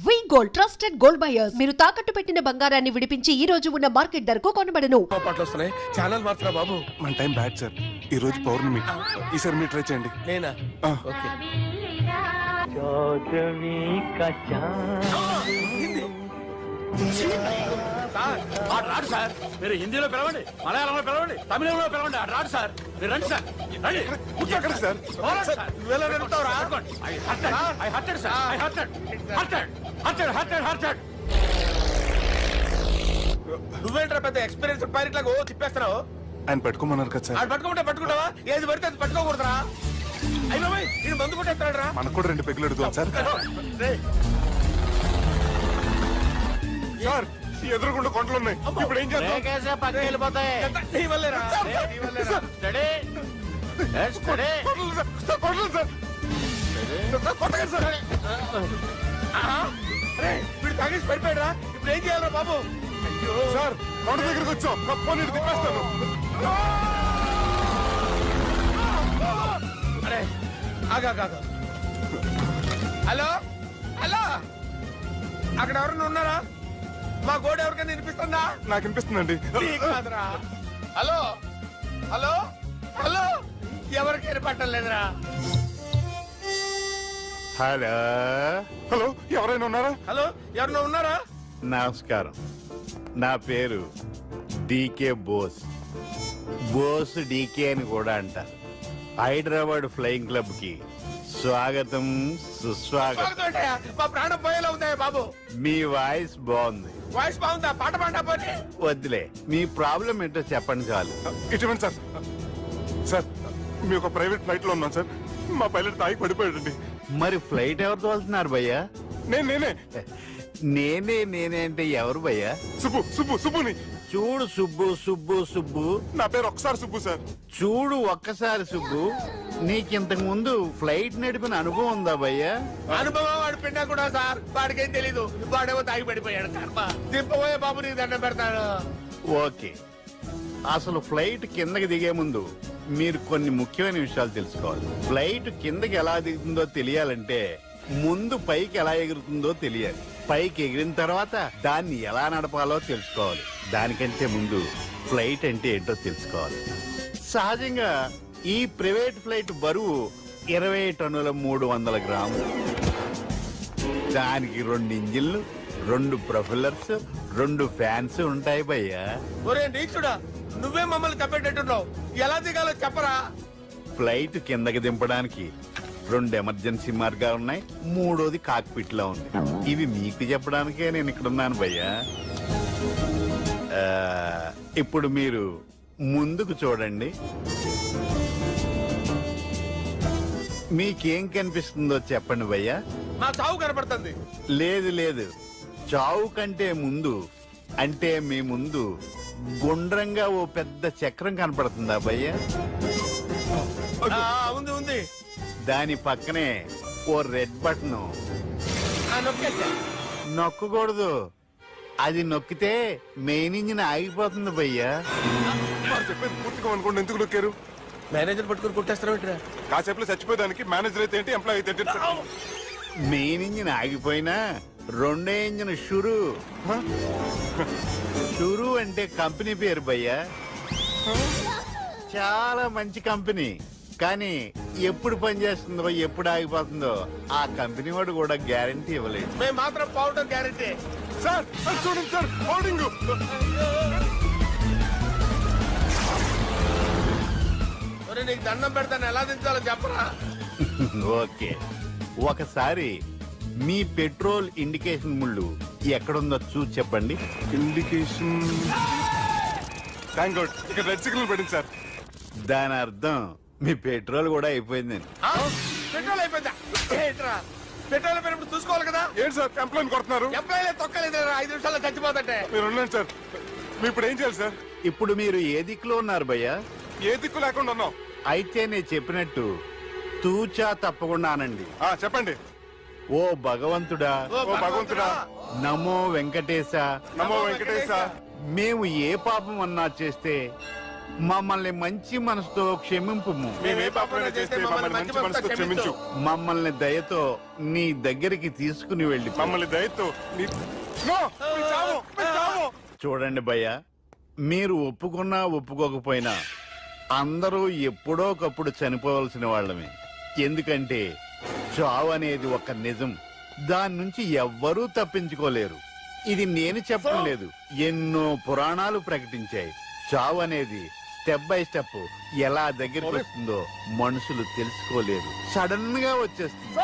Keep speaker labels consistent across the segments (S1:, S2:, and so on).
S1: వి gold trusted gold buyers మీరు తాకట్టు పెట్టిన బంగారాన్ని విడిపించి ఈ రోజు ఉన్న మార్కెట్ ధరకు కొనబడను.
S2: ఛానల్ మార్చరా బాబు.
S3: మన టైం బ్యాడ్ సార్. ఈ రోజు పౌర్ణమి. ఈసారి మీరు ట్రై చేయండి.
S2: నేనా?
S3: ఆ.
S2: ఓకే.
S4: రాడు సార్. మీరు హిందీలో పిలవండి, మలయాళంలో పిలవండి, తమిళంలో పిలవండి. రాడు సార్. మీరు రండి సార్. రండి.
S3: ఎక్కడ సార్?
S2: నువ్వేంట్రా పెద్ద ఎక్స్పీరియన్స్ పైరెట్ లాగా తిప్పేస్తున్నావు?
S3: ఆయన పట్టుకోమన్నారు కదా సార్.
S2: ఆడు పట్టుకుంటావా? ఏది పడితే అది పట్టుకోకూడదురా. అయ్యో నేను మందు కొట్టేస్తాడు రా.
S3: మనకు కూడా 2 పెగ్గులు అడుగుతాం సార్. సార్ ఎదురుగుండా కొండలు ఉన్నాయి. ఇప్పుడు ఏం చేద్దాం?
S2: నీ వల్లేరా.
S3: కొండలు సార్. కొట్టగా సార్.
S2: వీడు తాగేసి పడిపోయాడురా. ఇప్పుడు ఏం చేయాలరా బాబు?
S3: సార్ కొండ దగ్గరికి వచ్చాం. పోనీ తిప్పేస్తాను.
S2: అరే ఆగా. హలో హలో, అక్కడ ఎవరన్నా ఉన్నారా? మా గోడ ఎవరికైనా వినిపిస్తుందా?
S3: నాకు వినిపిస్తుందండి.
S2: నీకు కాదురా. హలో హలో హలో, ఎవరికి వినపట్టలేదురా.
S5: హలో
S3: హలో, ఎవరైనా ఉన్నారా?
S2: హలో, ఎవరన్నా ఉన్నారా?
S5: నమస్కారం. నా పేరు డీకే బోస్. బోస్ డీకే అని కూడా అంటారు. హైదరాబాద్ ఫ్లయింగ్ క్లబ్ కి స్వాగతం, సుస్వాగతం.
S2: స్వాగతం. మా ప్రాణం పోయేలా ఉందా బాబు?
S5: మీ వాయిస్ బాగుంది.
S2: వాయిస్ బాగుందా? పాట పాడా పోనీ.
S5: వద్దులే, మీ ప్రాబ్లం ఏంటో చెప్పండి చాలు.
S3: ఇటువంటి సార్. సార్ మీ ఒక ప్రైవేట్ ఫ్లైట్ లో ఉన్నాం సార్. మా పైలట్ తాగి పడిపోయాడండి.
S5: మరి ఫ్లైట్ ఎవరితో వెళ్తున్నారు భయ్యా?
S3: నేనే
S5: నేనే అంటే ఎవరు భయ్యా?
S3: సుబ్బుని.
S5: చూడు సుబ్బు.
S3: నా పేరు ఒకసారి సుబ్బు సార్.
S5: చూడు ఒక్కసారి సుబ్బు, నీకింతకు ముందు ఫ్లైట్ నడిపిన అనుభవం ఉందా భయ్యా?
S2: అనుభవం వాడు పిన్నా కూడా సార్. వాడికేం తెలీదు. వాడేమో తాగి పడిపోయాడు. కర్మ. దింపబోయే బాబు నీకు దండం పెడతాను.
S5: ఓకే, అసలు ఫ్లైట్ కిందకి దిగే ముందు మీరు కొన్ని ముఖ్యమైన విషయాలు తెలుసుకోవాలి. ఫ్లైట్ కిందకి ఎలా దిగుతుందో తెలియాలంటే ముందు పైకి ఎలా ఎగురుతుందో తెలియాలి. పైకి ఎగిరిన తర్వాత దాన్ని ఎలా నడపాలో తెలుసుకోవాలి. దానికంటే ముందు ఫ్లైట్ అంటే ఏంటో తెలుసుకోవాలి. సహజంగా ఈ ప్రైవేట్ ఫ్లైట్ బరువు 20 టన్నుల 300 గ్రాములు. దానికి 2 ఇంజిన్లు, 2 ప్రొఫెల్లర్స్, 2 ఫ్యాన్స్ ఉంటాయి భయ్యా.
S2: ఒరే నీచుడా, నువ్వే మమ్మల్ని తప్పేటట్టున్నావు. ఎలా దిగాలో చెప్పరా?
S5: ఫ్లైట్ కిందకి దింపడానికి 2 ఎమర్జెన్సీ మార్గాలు ఉన్నాయి. 3వది కాక్పిట్ లో ఉంది. ఇవి మీకు చెప్పడానికే నేను ఇక్కడ ఉన్నాను భయ్యా. ఇప్పుడు మీరు ముందుకు చూడండి. మీకేం కనిపిస్తుందో చెప్పండి భయ్యా.
S2: నా చావు కనపడుతుంది.
S5: లేదు, చావు కంటే ముందు అంటే మీ ముందు గుండ్రంగా ఓ పెద్ద చక్రం కనపడుతుందా భయ్యా?
S2: ఉంది.
S5: దాని పక్కనే ఓ రెడ్ బటన్. నొక్కకూడదు. అది నొక్కితే మెయిన్ ఇంజిన్ ఆగిపోతుంది భయ్యా.
S3: చెప్పేది పూర్తిగా అనుకోండి. ఎందుకు నొక్కారు?
S2: మేనేజర్ పట్టుకుని కొట్టేస్తారా?
S3: కాసేపులో చచ్చిపోయేదానికి మేనేజర్ అయితే ఏంటి, ఎంప్లాయ్ అయితే ఏంటి?
S5: మెయిన్ ఇంజిన్ ఆగిపోయినా 2వ ఇంజిన్ షురు అంటే కంపెనీ పేరు భయ్యా. చాలా మంచి కంపెనీ. కానీ ఎప్పుడు పనిచేస్తుందో ఎప్పుడు ఆగిపోతుందో ఆ కంపెనీ వాడు కూడా గ్యారంటీ ఇవ్వలేదు.
S2: మేము మాత్రం పౌడర్ గ్యారంటీ.
S3: సార్ చూడండి సార్, హోర్డింగ్.
S2: నీకు దండం పెడతాను, ఎలా దించాలో చెప్పరా?
S5: ఓకే, ఒకసారి మీ పెట్రోల్ ఇండికేషన్ ముళ్ళు ఎక్కడుందో చూసి చెప్పండి.
S3: ఇండికేషన్. థ్యాంక్ గాడ్, ఇక్కడ రెడ్ సిగ్నల్ పడింది సార్.
S5: దాని అర్థం మీ పెట్రోల్ కూడా అయిపోయిందని.
S2: పెట్రోల్ అయిపోయిందా? పెట్రోల్ అయిపోయినప్పుడు చూసుకోవాలి కదా.
S3: ఏంటి సార్ ఎంప్లాయ్ కొడుతున్నారు?
S2: ఎంప్లాయీ తొక్కలేదు. 5 నిమిషాల్లో చచ్చిపోతుంటే
S3: మీరు ఉన్నాను సార్. మీరు ఇప్పుడు ఏం చేయాలి సార్?
S5: ఇప్పుడు మీరు ఏ దిక్కులో ఉన్నారు భయ్యా?
S3: ఏ దిక్కు లేకుండా ఉన్నాం.
S5: అయితే నేను చెప్పినట్టు తూచా తప్పకుండా అనండి.
S3: చెప్పండి.
S5: ఓ భగవంతుడా, నమో వెంకటేశ,
S3: నమో వెంకటేశ.
S5: మేము ఏ పాపం అన్నా చేస్తే మమ్మల్ని మంచి మనసుతో క్షమింపు.
S3: మేమే పాపమైనా చేస్తే మమ్మల్ని మంచి మనసుతో క్షమించు.
S5: మమ్మల్ని దయతో నీ దగ్గరికి తీసుకుని వెళ్ళి
S3: మమ్మల్ని దయతో నో, మీ చావు, మీ చావు.
S5: చూడండి భయ్య, మీరు ఒప్పుకున్నా ఒప్పుకోకపోయినా అందరూ ఎప్పుడో ఒకప్పుడు చనిపోవలసిన వాళ్ళమే. ఎందుకంటే చావు అనేది ఒక నిజం, దాని నుంచి ఎవ్వరూ తప్పించుకోలేరు. ఇది నేను చెప్పడం లేదు, ఎన్నో పురాణాలు ప్రకటించాయి. చావు అనేది స్టెప్ బై స్టెప్ ఎలా దగ్గరికి వస్తుందో మనుషులు తెలుసుకోలేరు, సడన్ గా వచ్చేస్తుంది.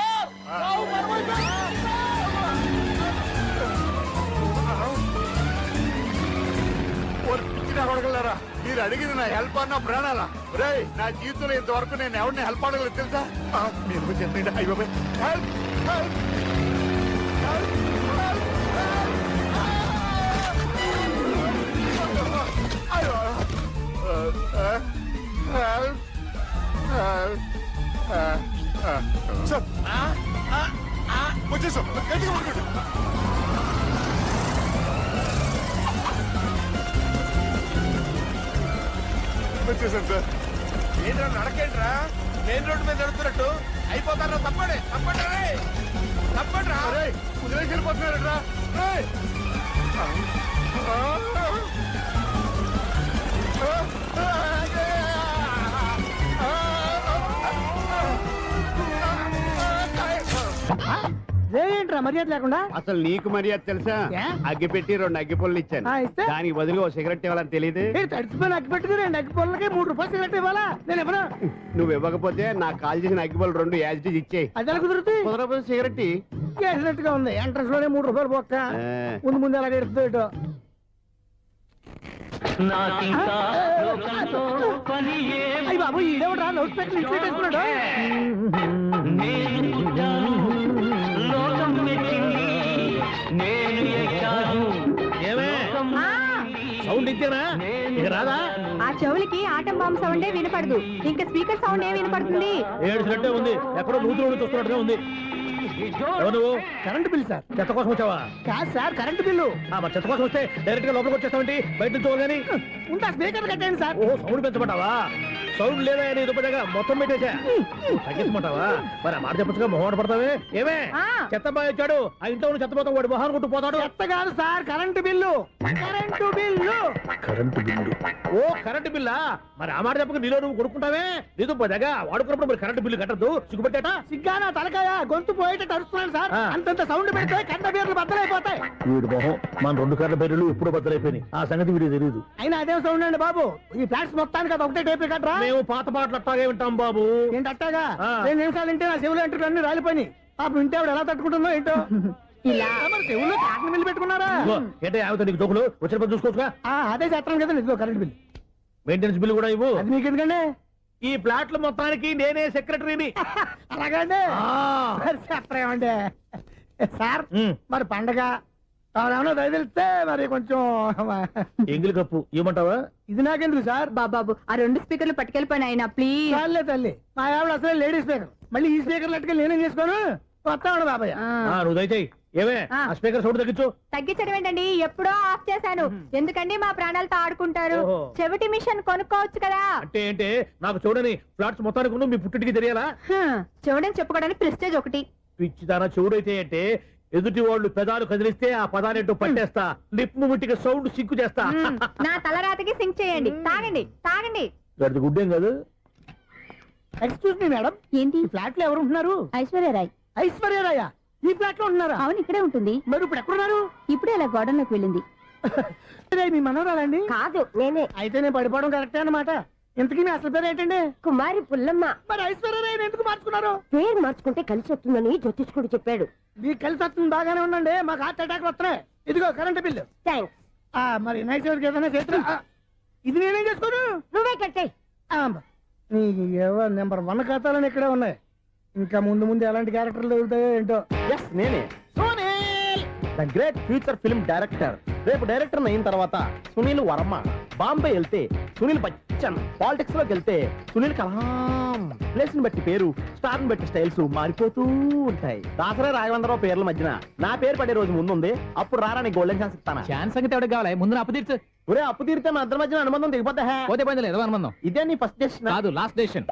S5: అడగలరా, మీరు అడిగింది నా హెల్ప్ అన్న ప్రాణాలా? రే, నా జీవితంలో ఇంతవరకు నేను ఎవరిని హెల్ప్ అడగలేదు తెలుసా? మీరు చెప్పండి. అయ్యో, హెల్ప్ హెల్ప్
S3: సార్ వచ్చేసాం, గట్టిగా పట్టుకోండి. వచ్చేసాం సార్.
S2: ఏంట్రా నడకేంట్రా, మెయిన్ రోడ్డు మీద నడుస్తున్నట్టు అయిపోతారా? తప్పండి తప్పండి రే, తప్పండి రా.
S5: వదిలేసి వెళ్ళిపోతున్నారట్రా.
S6: ఏంట్రా మర్యాద లేకుండా?
S7: అసలు నీకు మర్యాద తెలుసా?
S6: ఏ?
S7: అగ్గి పెట్టి 2 అగ్గి పుల్లలు ఇచ్చాను,
S6: ఇస్తే
S7: దానికి బదులుగా 1 సిగరెట్ ఇవ్వాలని తెలియదు.
S6: తడిచిపోయిన అగ్గి పెట్టుకుని 2 అగ్గి పొలకి 3 రూపాయలు సిగరెట్ ఇవ్వాలా? నేను ఇవ్వను.
S7: నువ్వు ఇవ్వకపోతే నాకు కాల్ చేసిన అగ్గి పుల్లలు 2 యాజిటీస్ ఇచ్చేయి.
S6: అది ఎలా కుదురుతుంది?
S7: కుదరపోతే సిగరెట్ ఇయ్యి.
S6: చేసినట్టుగా ఉంది. ఎంట్రన్స్ లోనే 3 రూపాయలు పోక్క.
S7: ఆ.
S6: ముందు ముందు అలాగే ఎడుతుంది ఇటు. అయ్యి బాబు, ఈడేవడా లౌడ్ స్పీకర్ ఇంట్లో పెట్టేసుకున్నాడు?
S4: సౌండ్ ఇచ్చారా? ఇక రాదా?
S8: ఆ చెవులకి ఆటం బాంబు సౌండే వినపడదు, ఇంకా స్పీకర్ సౌండ్ ఏ వినపడుతుంది?
S4: ఏడుసినట్టే ఉంది, ఎక్కడో నూతులు చూస్తున్నట్టుగా ఉంది. ఎవరు నువ్వు?
S6: Current bill sir.
S4: చెత్త కోసం వచ్చావా?
S6: కాదు సార్, కరెంట్ బిల్లు.
S4: మరి చెత్త కోసం వస్తే డైరెక్ట్ గా లోపలికి వచ్చేస్తావేంటి? బయట నుంచి కానీ.
S6: ఉంటా, స్పీకర్ కట్టండి సార్.
S4: ఓహో, సౌండ్ పెంచమంటావా? సౌండ్ లేదా నీ దుప్పటిగా మొత్తం పెట్టేసా. తగ్గించమంటావా? మరి ఆ మాట చెప్పచ్చుగా, మొహం పడతావే. ఏమే
S8: ఆ.
S4: చెత్త బాయ్ వచ్చాడు, ఆ ఇంట్లో ఉన్న చెత్త పోతాం, వాడు మొహాన్ని కొట్టు పోతాడు.
S6: చెత్త కాదు sir, current bill. Current bill.
S4: Current bill. ఓ, కరెంటు బిల్లా? మరి ఆ మాట చెప్పక నీలో నువ్వు కొడుకుంటావే. నీ దుప్పటిగా వాడుకున్నప్పుడు మరి కరెంటు బిల్లు కట్టద్దు, సిగ్గుపెట్టేట.
S6: సిగ్గానా తలకాయ, గొంతు పోయేటట్టు అరుస్తున్నాను సార్.
S4: ఆ.
S6: అంతంత సౌండ్ పెడితే కంట బీర్లు బద్దలైపోతాయి.
S4: వీడు మొహం మన 2 కార్ల పేర్లు ఇప్పుడు బద్దలైపోయినాయి, ఆ సంగతి వీడికి తెలియదు.
S6: అయినా అదే సౌండ్ అండి బాబు. ఈ ఫ్లాట్స్ మొత్తానికి అది ఒకటే టైప్ కట్టరా?
S4: మేము పాత పాటలు అట్టాగే వింటాం బాబు.
S6: ఏంటి అట్టాగా?
S4: ఆ.
S6: 2 నిమిషాలు వింటే నా చెవులు ఎంటర్ అన్ని రాలిపోయినాయి. పాపం వింటే ఆవిడ ఎలా తట్టుకుంటుందో ఏంటో.
S8: ఇలా
S6: మరి చెవుల్లో కాటన్ బిల్లు పెట్టుకున్నారా?
S4: ఇదిగో, ఏంటే ఆమెతో నీకు దోకులు వచ్చిన పని చూసుకోవచ్చుగా.
S6: అదే చేస్తాను కదా. ఇదిగో కరెంట్ బిల్.
S4: మెయింటెనెన్స్ బిల్లు కూడా ఇవ్వు.
S6: అది మీకు ఎందుకండి?
S4: ఈ ప్లాట్ల మొత్తానికి నేనే సెక్రటరీని.
S6: అలాగండి. మరి చెప్పరేమండి సార్. మరి పండగ ఏమన్నా దయదలిస్తే మరి కొంచెం
S4: ఎంగిలి కప్పు ఇవ్వమంటావా?
S6: ఇది నాకెందుకు సార్?
S8: బాబాబు, ఆ 2 స్పీకర్లు పట్టుకెళ్ళిపోయిన ఆయన ప్లీజ్.
S6: చాలే తల్లి, మా ఆవిడ అసలు లేడీ స్పీకర్. మళ్ళీ ఈ స్పీకర్ లెట్కెళ్ళి నేనేం చేసుకోను? వస్తాడు బాబాయ్.
S4: నువ్వు దయచేయి. ఏమే
S8: ఆ.
S4: ఆ స్పీకర్ సౌండ్ తగ్గించు.
S8: తగ్గించడం ఏంటండి, ఎప్పుడో ఆఫ్ చేశాను. ఎందుకండి మా ప్రాణాలతో ఆడుకుంటారు?
S4: ఓహో.
S8: చెవిటి మిషన్ కొనుక్కోవచ్చు కదా.
S4: అంటే ఏంటే, నాకు చూడని ఫ్లాట్స్ మొత్తానికి ఉన్న మీ పుట్టింటికి తెలియాలా?
S8: చెవిడని చెప్పుకోవడానికి ప్రెస్టేజ్ ఒకటి.
S4: పిచ్చిదానా చెవుడైతే అంటే ఎదుటి వాళ్ళు పెదాలు కదిలిస్తే ఆ పదాలేంటో పట్టేస్తా, లిప్ ముట్టికి సౌండ్ సిక్కు చేస్తా.
S8: నా తలరాతకి సింక్ చేయండి. తాగండి తాగండి.
S4: గడిది గుడ్డేం కాదు.
S6: ఎక్స్క్యూజ్ మీ మేడం,
S8: ఏంటి?
S6: ఈ ఫ్లాట్ లో ఎవరు ఉంటున్నారు?
S8: ఐశ్వర్యరాయ్.
S6: ఐశ్వర్యరాయ ఈ ఫ్లాట్ లో ఉంటున్నారా?
S8: అవును, ఇక్కడే ఉంటుంది.
S6: మరి ఇప్పుడు ఎక్కడున్నారు?
S8: ఇప్పుడే అలా గోడంలోకి వెళ్ళింది.
S6: అదే మీ మనవరాలండి?
S8: కాదు, నేనే.
S6: అయితే నేను పడిపోవడం కరెక్టే అన్నమాట. ఇంతకీ మీ అసలు పేరు ఏంటండి?
S8: కుమారి పుల్లమ్మ.
S6: మరి ఐశ్వర్యరాయని ఎందుకు మార్చుకున్నారు?
S8: పేరు మార్చుకుంటే కలిసి వస్తుందని జ్యోతిష్కుడు చెప్పాడు.
S6: మీకు కలిసి వస్తుంది, బాగానే ఉండండి. మాకు హార్ట్ అటాక్ వస్తున్నాయి. ఇదిగో కరెంట్ బిల్లు.
S8: థ్యాంక్స్.
S6: మరి నైట్ ఎవరికి ఏదైనా చేతులు ఇది నేనేం చేసుకోను?
S8: నువ్వే కట్టాయి.
S6: నీకు ఎవరు నెంబర్ 1 ఖాతాలని ఇక్కడే ఉన్నాయి. ఇంకా ముందు ముందు ఎలాంటి క్యారెక్టర్లు దొరుకుతాయో ఏంటో.
S7: నేనే the great future film director. రేపు డైరెక్టర్ అయిన తర్వాత సునీల్ వర్మ. బాంబే వెళ్తే సునీల్ బచ్చన్. పాలిటిక్స్ లోకి వెళ్తే సునీల్ కలాం. ప్లేస్ ని బట్టి పేరు, స్టార్ ని బట్టి స్టైల్స్ మారిపోతూ ఉంటాయి. దాసరా రాఘవేంద్రరావు పేర్ల మధ్యన నా పేరు పడే రోజు ముందుంది. అప్పుడు రారా నీ గోల్డెన్ ఛాన్స్ ఇస్తానా?
S4: ఛాన్స్ సంగతి ఎవరికి కావాలి? ముందు అప్పు తీర్చు.
S7: ఒరే అప్పు తీరితే మా ఇద్దరి మధ్యన అనుబంధం దిగిపోతా
S4: పోతే పోయింది ఏదో అనుబంధం
S7: ఇదే నీ ఫస్ట్ డెస్టినేషన్
S4: కాదు లాస్ట్ డెసిషన్.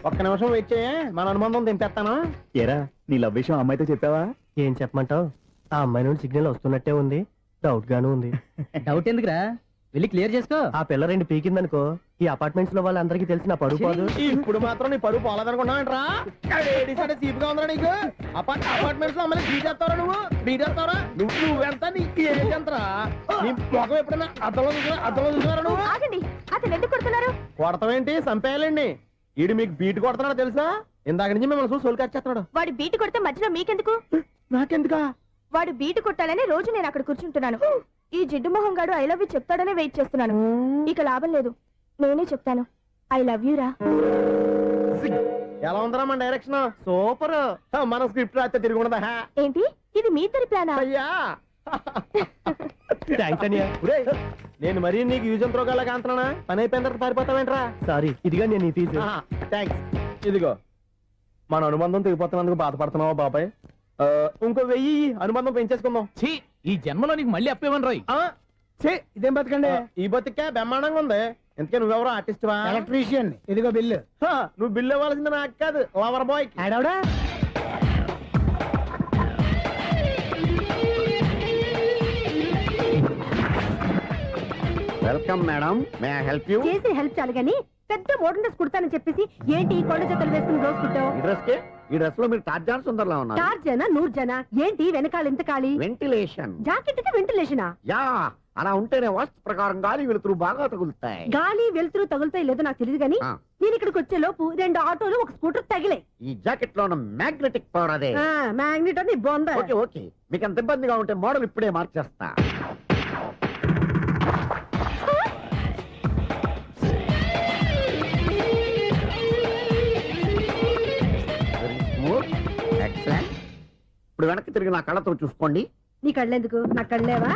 S7: ఒక్క నిమిషం వెయిట్ చేయ మన అనుబంధం దింపేస్తాను.
S9: ఏరా నీ లవ్ విషయం అమ్మాయితో చెప్పావా?
S6: ఏం చెప్పమంటావు? ఆ అమ్మాయి నుండి సిగ్నల్ వస్తున్నట్టే ఉంది, డౌట్ గాను ఉంది.
S9: డౌట్ ఎందుకురా, వెళ్ళి క్లియర్ చేసుకో.
S6: ఆ పిల్ల రెండు పీకిందనుకో, ఈ అపార్ట్మెంట్స్ లో వాళ్ళందరికీ తెలిసిన పరుగు పోదు.
S7: ఇప్పుడు మాత్రం నీ పరువు పోలేదనుకున్నావేంట్రా? సీపుగా ఉందా నీకు? అపార్ట్మెంట్స్ లో అమ్మని బీటేస్తావరా నువ్వు? బీటేస్తావరా నువ్వెంత నీకు ఏంటంతరా? నీ ముఖం ఎప్పుడైనా అర్థంలో చూసారా నువ్వు?
S8: ఆగండి, అతను ఎందుకు కొడుతున్నారు?
S7: కొడతావేంటి? చంపేయాలండి. ఈడు మీకు బీట్ కొడుతున్నాడు తెలుసా? ఇందాక నుంచి మిమ్మల్ని చూసి సోలు కచ్చేస్తున్నాడు.
S8: వాడు బీటు కొడితే మధ్యలో మీకెందుకు?
S7: నాకెందుకా?
S8: వాడు బీటు కొట్టాలని రోజు నేను అక్కడ కూర్చుంటున్నాను. ఈ జిడ్డు మొహం గాడు ఐ లవ్ యూ చెప్తాడనే వెయిట్ చేస్తున్నాను. ఇక లాభం లేదు, నేనే చెప్తాను ఐ లవ్ యూ రా.
S7: ఎలా ఉందరా మన డైరెక్షన్? సూపర్. మన స్క్రిప్ట్ రాస్తే తిరిగి ఉండదా?
S8: ఏంటి ఇది మీ ఇద్దరి ప్లానా?
S7: అయ్యా ఒరేయ్, నేను మరీ నీకు యూజ్ అంత రోగాలకు అంటున్నా. పని అయిపోయిన తర్వాత పారిపోతావేంట్రా?
S6: సారీ, ఇదిగా నేను ఈ ఫీజు.
S7: థ్యాంక్స్. ఇదిగో మన అనుబంధం తెగిపోతున్నందుకు బాధపడుతున్నావా బాబాయ్? ఇంకో 1000 అనుబంధం పెంచేసుకుందాం.
S4: ఛీ, ఈ జన్మలో నీకు మళ్ళీ అప్పేమని రాయి.
S6: ఇదేం బతకండి?
S7: ఈ బతికే బ్రహ్మాండంగా ఉంది. ఎందుకే నువ్వెవరో ఆర్టిస్ట్ వా?
S6: ఎలక్ట్రీషియన్. ఇదిగో బిల్లు.
S7: నువ్వు బిల్లు ఇవ్వాల్సింది నాకు కాదు, లవర్ బాయ్.
S6: ఆడవడా?
S5: Welcome madam, may I help you?
S8: చేసి హెల్ప్ చాలు గాని పెద్ద మోడల్ డ్రెస్ కుడతానని చెప్పేసి ఏంటి కొండ జతలు వేసుకుని రోజు కుట్టావు?
S5: ఈ డ్రెస్ కి, ఈ డ్రెస్ లో మీరు టార్జాన్ సుందర్లా ఉన్నారు.
S8: 4 జన 100 జన ఏంటి వెనకాల ఎంత ఖాళీ?
S5: వెంటిలేషన్.
S8: జాకెట్ కి వెంటిలేషనా?
S5: యా, అలా ఉంటేనే వాస్తు ప్రకారం గాలి వెలుతురు బాగా తగులుతాయి.
S8: గాలి వెలుతురు తగులుతాయి లేదో నాకు తెలియదు గాని
S5: ఆ.
S8: నేను ఇక్కడికి వచ్చే లోపు 2 ఆటోలు ఒక స్కూటర్ తగిలాయి.
S5: ఈ జాకెట్ లో ఉన్న మ్యాగ్నెటిక్ పవర్ అదే.
S8: మ్యాగ్నెట్ అని బొంద.
S5: ఓకే ఓకే, మీకు అంత ఇబ్బందిగా ఉంటే మోడల్ ఇప్పుడే మార్చేస్తా. Very smooth. Excellent. ఇప్పుడు వెనక్కి తిరిగి నా కళ్ళతో చూసుకోండి.
S8: నీ కళ్ళెందుకు? నా కళ్ళేవా?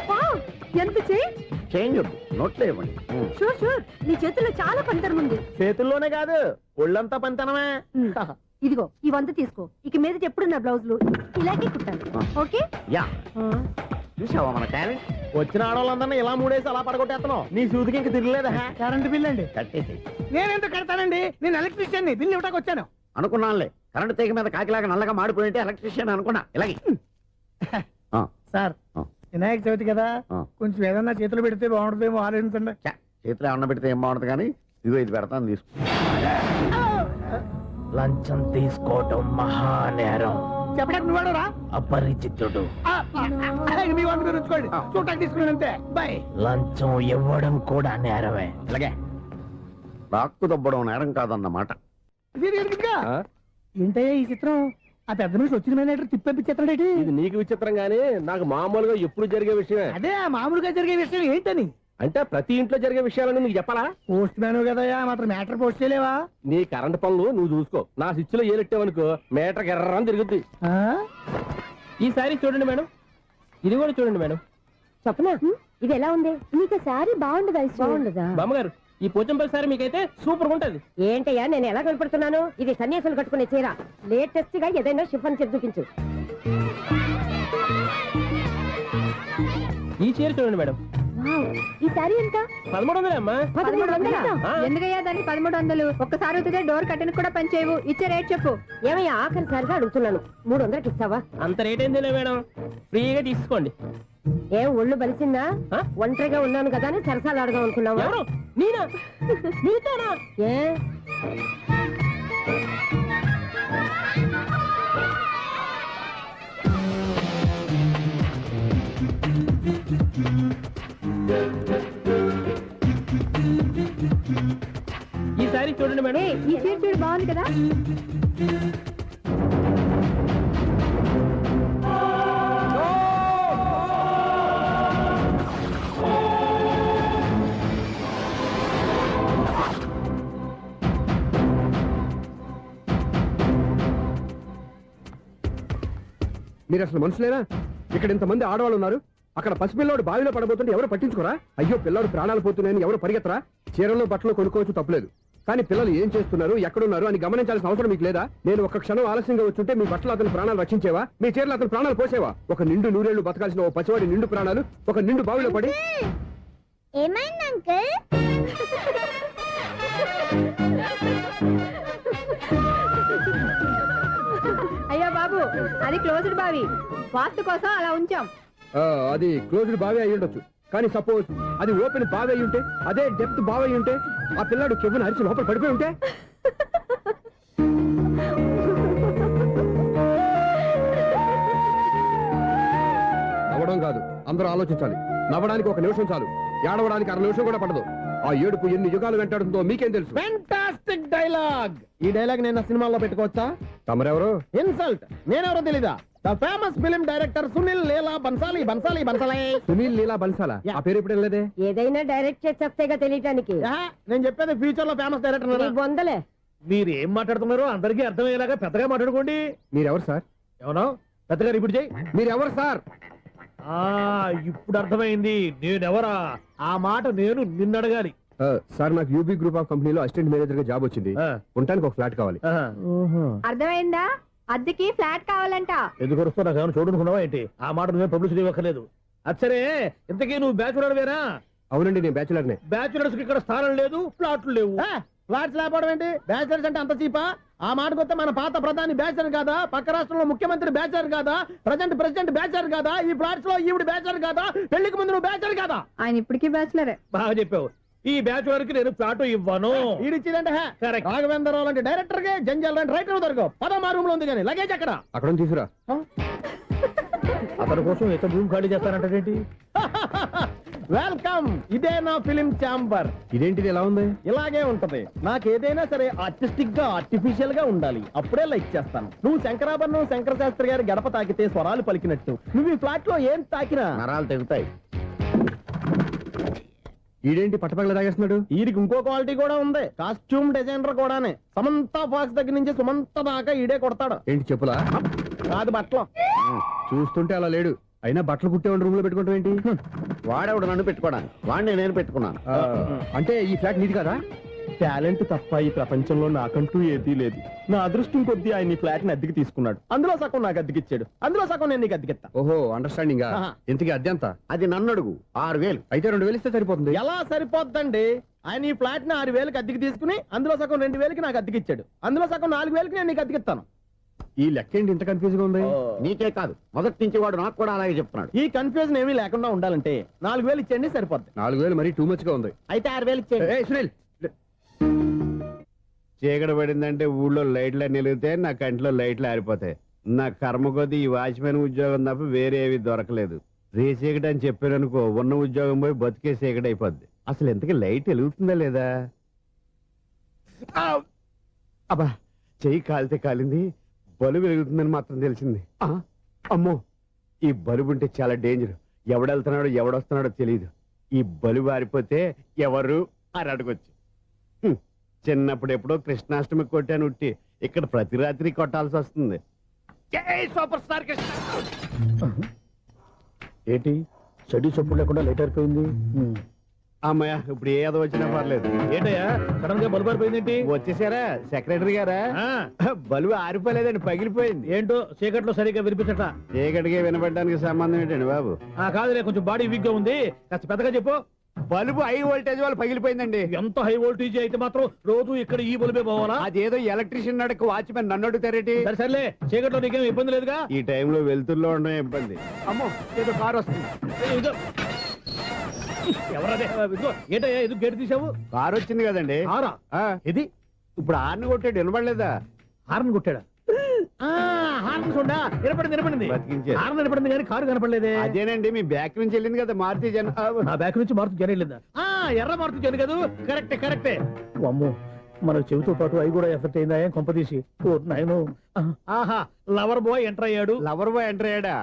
S8: వావ్, ఎంత చేంజ్!
S5: చేంజ్ వద్దు, నోట్లో ఇవ్వండి.
S8: షూర్ షూర్, నీ చేతుల్లో చాలా పంతరం ఉంది.
S7: చేతుల్లోనే కాదు, ఒళ్ళంతా పంతనమే.
S8: ఇదిగో ఈ 100 తీసుకో. ఇక మీద ఎప్పుడు నా బ్లౌజులు ఇలాగే కుట్టాను. ఓకే?
S5: యా, చూసావా మన టాలెంట్?
S7: వచ్చిన ఆడవాళ్ళందరినీ ఇలా మూడేసి అలా పడగొట్టేస్తున్నావు. నీ సూదికి ఇంక తిరగలేదా?
S6: కరెంట్ బిల్ అండి.
S5: కట్టేసి
S6: నేను ఎందుకు కడతానండి? నేను ఎలక్ట్రీషియన్ ని, బిల్లు ఇవ్వడానికి వచ్చాను.
S5: అనుకున్నానులే, కరెంట్ తీగ మీద కాకిలాగా నల్లగా మాడిపోయింటే ఎలక్ట్రీషియన్ అనుకున్నా. ఇలాగే
S6: సార్, వినాయక చవితి కదా, కొంచెం ఏదన్నా చేతులు పెడితే బాగుంటుందేమో ఆలోచించండి.
S5: చేతిలో అన్న పెడితే ఏం బాగుంటుంది కానీ ఇదిగో ఇది పెడతాను, తీసుకో.
S4: లంచం తీసుకోవటం మహానేరం.
S6: చెప్పడానికి నువ్వాడరా?
S4: అపరిచితుడు.
S6: మీ వంద మీరు ఉంచుకోండి, చూడటానికి తీసుకున్నాను అంతే. బాయ్.
S4: లంచం ఇవ్వడం కూడా నేరమే.
S5: ఇలాగే రాక్కు దబ్బడం నేరం కాదన్నమాట.
S6: ఏంటయ్యా ఈ చిత్రం? ఆ పెద్ద నుంచి వచ్చిన మేనేటర్ తిప్పించేస్తాడేటి?
S7: ఇది నీకు విచిత్రం గానీ నాకు మామూలుగా ఎప్పుడు జరిగే విషయమే.
S6: అదే ఆ మామూలుగా జరిగే విషయం ఏంటని?
S7: అంటే ప్రతి ఇంట్లో జరిగే విషయాలని నీకు చెప్పాలా?
S6: పోస్ట్ మ్యాన్ కదయ్యా, మాత్రం మ్యాటర్ పోస్ట్ చేయలేవా?
S7: నీ కరెంట్ పనులు నువ్వు చూసుకో. నా స్విచ్ లో ఏలెట్టావనుకో మీటర్ ఎర్రని తిరుగుద్ది.
S4: ఈసారి చూడండి మేడం, ఇది కూడా చూడండి మేడం.
S8: చెప్పనా? ఇది ఎలా ఉంది? నీకు సారీ బాగుండదా? బాగుండదా?
S4: బామ్మగారు, ఈ పోచంపల్లి సారీ మీకైతే సూపర్ ఉంటుంది.
S8: ఏంటయ్యా నేను ఎలా కనపడుతున్నాను? ఇది సన్యాసులు కట్టుకునే చీర. లేటెస్ట్ గా ఏదైనా షిఫన్ చేసి చూపించు.
S4: ఈ చీర చూడండి మేడం,
S8: ఈ సారీ ఎంత?
S4: 1300 అమ్మా.
S8: 1300? ఎందుకయ్యా దాన్ని 1300? ఒక్కసారి అవుతుందే డోర్ కట్టెన్ కూడా పనిచేయవు. ఇచ్చే రేట్ చెప్పు. ఏమయ్యా ఆఖరిసారిగా అడుగుతున్నాను, 300కి ఇస్తావా?
S4: అంత రేట్ ఏందిలే మేడం, ఫ్రీగా తీసుకోండి.
S8: ఏం ఒళ్ళు బలిసిందా? ఒంటరిగా ఉన్నాను కదా అని సరసాలు అడగా అనుకున్నావా?
S4: ఎవరు? నేనా? నీతోనా?
S8: ఏ
S4: ఈ సారీ చూడండి మేడం.
S8: ఈ చీర చూడు, బాగుంది కదా?
S10: మీరు అసలు మనుషులేనా? ఇక్కడ ఇంతమంది ఆడవాళ్ళు ఉన్నారు,
S7: అక్కడ పసిపిల్లాడు బావిలో పడబోతుంటే ఎవరు పట్టించుకోరా? అయ్యో పిల్లాడు ప్రాణాలు పోతున్నాయని ఎవరు పరిగెత్తరా? చీరలు బట్టలు కొనుక్కోవచ్చు తప్పలేదు, కానీ పిల్లలు ఏం చేస్తున్నారు ఎక్కడున్నారు అని గమనించాల్సిన అవసరం మీకు లేదా? నేను ఒక్క క్షణం ఆలస్యంగా వచ్చుంటే మీ బట్టలు అతని ప్రాణాలు రక్షించేవా? మీ చీరలు అతని ప్రాణాలు పోసేవా? ఒక నిండు నూరేళ్లు బతకాల్సిన ఓ పసివాడి నిండు ప్రాణాలు ఒక నిండు బావిలో పడి.
S8: ఏమైంది అంకుల్?
S10: అయ్యో బాబు, అది క్లోజ్డ్ బావి, వాస్తు కోసం అలా ఉంచాం.
S7: అది క్లోజ్డ్ బావి అయి ఉండొచ్చు, కానీ సపోజ్ అది ఓపెన్ బావి అయి ఉంటే, అదే డెప్త్ బావి అయి ఉంటే, ఆ పిల్లాడు కెవ్వును అరిచి లోపల పడిపోయి ఉంటే. నవ్వడం కాదు, అందరూ ఆలోచించాలి. నవ్వడానికి ఒక నిమిషం చాలు, ఏడవడానికి అర నిమిషం కూడా పడదు. ఆ ఏడుపు ఎన్ని యుగాలు వెంటాడుతుందో మీకేం తెలుసు?
S6: Fantastic dialogue. ఈ డైలాగ్ నేను సినిమాలో పెట్టుకోవచ్చా?
S7: తమరెవరు?
S6: ఇన్సల్ట్. నేనెవరో తెలీదా? The famous film director Sunil Leela Bhansali. Bhansali Bhansali
S7: Sunil Leela బన్సాలా? ఆ పేరు ఇప్పుడు లేదే.
S10: ఏదైనా డైరెక్ట్ చేసేస్తేగా తెలియటానికి.
S6: నేను చెప్పేది ఫ్యూచర్ లో ఫేమస్ డైరెక్టర్.
S10: బొందలే.
S4: మీరు ఏం మాట్లాడుతున్నారో అందరికీ అర్థమయ్యేలాగా పెద్దగా మాట్లాడుకోండి.
S7: మీరెవరు సార్?
S4: ఏమన్నా పెద్దగా రిపీట్ చేయి.
S7: మీరెవరు సార్?
S4: ఇప్పుడు అర్థమైంది నేనెవరా. ఆ మాట నేను నిన్ను అడగాలి.
S7: సార్, నాకు యూబీ గ్రూప్ ఆఫ్ కంపెనీలో అసిస్టెంట్ మేనేజర్ గా జాబ్ వచ్చింది. ఉండటానికి ఒక ఫ్లాట్ కావాలి.
S10: అర్థమైందా? అద్దెకి ఫ్లాట్ కావాలంట.
S4: ఎందుకు వస్తున్నా నాకు ఏమైనా చూడనుకున్నావా ఏంటి? ఆ మాట నువ్వే పబ్లిసిటీ ఇవ్వక్కర్లేదు. అచ్చరే, ఇంతకీ నువ్వు బ్యాచులర్ వేరా?
S7: అవునండి, నేను బ్యాచులర్నే.
S4: బ్యాచులర్స్ కి ఇక్కడ స్థానం లేదు, ఫ్లాట్లు లేవు.
S6: ఫ్లాట్స్ లేకపోవడం ఏంటి? బ్యాచిలర్స్ అంటే అంత చీపా? ఆ మాటకొస్తే మన పాత ప్రధాని బ్యాచర్ కాదా? పక్క రాష్ట్రంలో ముఖ్యమంత్రి బ్యాచర్ కాదా? ప్రెసిడెంట్ బ్యాచర్ కాదా? ఈ ఫ్లాట్స్ లో ఈవిడ బ్యాచర్ కాదా? పెళ్లికి ముందు నువ్వు బ్యాచర్ కాదా?
S10: ఆయన ఇప్పటికీ బ్యాచులరే.
S4: బాగా చెప్పావు. ఈ బ్యాచులర్ కి నేను ఫ్లాట్ ఇవ్వను.
S6: ఈడిచ్చిందంటే రాఘవేంద్రరావు లాంటి డైరెక్టర్ కి జంజాల్ లాంటి రైటర్ దొరకవు. పదమా రూమ్ లో ఉంది కానీ లగేజ్ అక్కడ.
S7: అక్కడ తీసుకురా.
S4: అతని కోసం ఎంత భూమి ఖాళీ చేస్తానంటే
S6: వెల్కమ్. ఇదే నా ఫిలిం ఛాంబర్.
S7: ఇదేంటిది ఎలా ఉంది?
S6: ఇలాగే ఉంటది. నాకు ఏదైనా సరే ఆర్టిస్టిక్ గా ఆర్టిఫిషియల్ గా ఉండాలి, అప్పుడే లైక్ చేస్తాను. నువ్వు శంకరాభరణం శంకర శాస్త్రి గారి గడప తాకితే స్వరాలు పలికినట్టు నువ్వు ఈ ఫ్లాట్ లో ఏం తాకినా
S5: నరాలు తెగుతాయి.
S7: ఈడేంటి పట్టపగల తాగేస్తున్నాడు?
S6: వీరికి ఇంకో క్వాలిటీ కూడా ఉంది. కాస్ట్యూమ్ డిజైనర్ కూడానే. సమంత ఫాక్స్ దగ్గర నుంచి సుమంత దాకా ఈడే కొడతాడు.
S7: ఏంటి చెప్పులా?
S6: కాదు బట్టలు.
S7: చూస్తుంటే అలా లేడు. అయినా బట్టలు కుట్టేవాడి రూమ్ లో పెట్టుకుంటాం ఏంటి?
S5: వాడేవాడు నన్ను పెట్టుకోవడానికి, వాడిని నేను పెట్టుకున్నాను.
S7: అంటే ఈ ఫ్లాట్ నీది కదా?
S6: టాలెంట్ తప్ప ఈ ప్రపంచంలో నాకంటూ ఏదీ లేదు. నా అదృష్టం కొద్దీ ఆయన ఈ ఫ్లాట్ ని అద్దెకి తీసుకున్నాడు. అందులో సగం నాకు అద్దెకిచ్చాడు, అందులో సగం నేను నీకు అద్దెకిస్తా.
S7: ఓహో, అండర్స్టాండింగ్.
S6: ఆహా.
S7: ఇంతకీ అద్దె ఎంత?
S5: అది నన్ను అడుగు. 6,000.
S7: అయితే 2,000 ఇస్తే సరిపోతుంది.
S6: ఎలా సరిపోద్దండి? ఆయన ఈ ఫ్లాట్ ని 6,000కి అద్దెకి తీసుకుని అందులో సగం 2,000కి నాకు అద్దెకిచ్చాడు, అందులో సగం 4,000కి నేను నీకు అద్దెకిస్తాను.
S7: ఈ లెక్క ఏంటి ఇంత కన్ఫ్యూజ్ గా ఉంది?
S5: నీకే కాదు, మొదటి నుంచి వాడు నాకు కూడా అలాగే చెప్తున్నాడు.
S6: ఈ కన్ఫ్యూజన్ ఏమీ లేకుండా ఉండాలంటే 4,000 ఇచ్చేయండి, సరిపోద్ది.
S7: 4,000 మరీ టూ మచ్ గా ఉంది.
S6: అయితే 6,000 ఇచ్చేయండి.
S7: ఏయ్, సునీల్.
S5: చీకటి పడిందంటే ఊళ్ళో లైట్లు అన్ని వెలిగితే నా కంటిలో లైట్లు ఆరిపోతాయి. నా కర్మ కొద్దీ ఈ వాచ్మెన్ ఉద్యోగం తప్ప వేరే ఏవి దొరకలేదు. రేచీకటి అని చెప్పారనుకో, ఉన్న ఉద్యోగం పోయి బతికే చీకటి అయిపోద్ది. అసలు ఇంతకీ లైట్ వెలుగుతుందా లేదా? అబ్బా, చెయ్యి కాలితే కాలింది, బలుబు వెలుగుతుందని మాత్రం తెలిసింది. అమ్మో, ఈ బలుబు ఉంటే చాలా డేంజర్. ఎవడెళ్తున్నాడో ఎవడొస్తున్నాడో తెలియదు. ఈ బలుబు ఆరిపోతే ఎవరు అని అడగొచ్చు. చిన్నప్పుడు ఎప్పుడో కృష్ణాష్టమి కొట్టాను ఉట్టి, ఇక్కడ ప్రతి రాత్రి కొట్టాల్సి వస్తుంది. Super star Krishna.
S4: ఏంటి చెడు చప్పుడు లేకుండా లేట్ అయిపోయింది?
S5: అమ్మయ్య, ఇప్పుడు ఏదో వచ్చినా పర్లేదు.
S4: ఏంటయ్యా సడన్ గా బల్బు అయిపోయింది?
S5: వచ్చేసారా సెక్రటరీ గారా? బలుబు ఆరిపోలేదండి, పగిలిపోయింది.
S4: ఏంటో చీకట్లో సరిగ్గా వినిపించట.
S5: చీకటిగా వినపడడానికి సంబంధం ఏంటండి బాబు?
S4: కాదులే, కొంచెం బాడీ వీక్ గా ఉంది, కాస్త పెద్దగా చెప్పు.
S5: బల్బు హై వోల్టేజ్ వాళ్ళు పగిలిపోయిందండి.
S4: ఎంత హై వోల్టేజ్ అయితే మాత్రం రోజు ఇక్కడ ఈ బల్బే పోవాలా?
S5: అదేదో ఎలక్ట్రీషియన్ నడక వాచ్మెన్ నన్ను అడుగుతారేటి?
S4: సరే సర్లే, చీకట్లో నీకేం ఇబ్బంది లేదుగా?
S5: ఈ టైంలో వెళ్తుల్లో ఉండడం ఇబ్బంది. అమ్మో, ఏదో కారు వస్తుంది.
S4: ఎవరదే? ఏంటయ్యా ఇది గేట్ తీసావు?
S5: కారు వచ్చింది కదండి.
S4: కారా?
S5: ఇది ఇప్పుడు హార్న్ కొట్టాడు, వినపడలేదా?
S4: హార్న్ కొట్టాడా? హార్న్ చూడా వినపడింది.
S5: బతికించారు.
S4: హార్న్ వినపడింది కానీ కారు కనపడలేదే.
S5: అదేనండి, మీ బ్యాక్ నుంచి వెళ్ళింది కదా మారుతి జన.
S4: నా బ్యాక్ నుంచి మారుతి జన వెళ్ళిందా? ఎర్ర మారుతి జన కదా? కరెక్టే. అమ్మో, మన చెవితో పాటు అవి కూడా ఎఫెక్ట్ అయిందా? ఏం కొంపదీసి? ఆహా, లవర్ బాయ్ ఎంటర్ అయ్యాడు.
S5: లవర్ బాయ్ ఎంటర్ అయ్యాడా?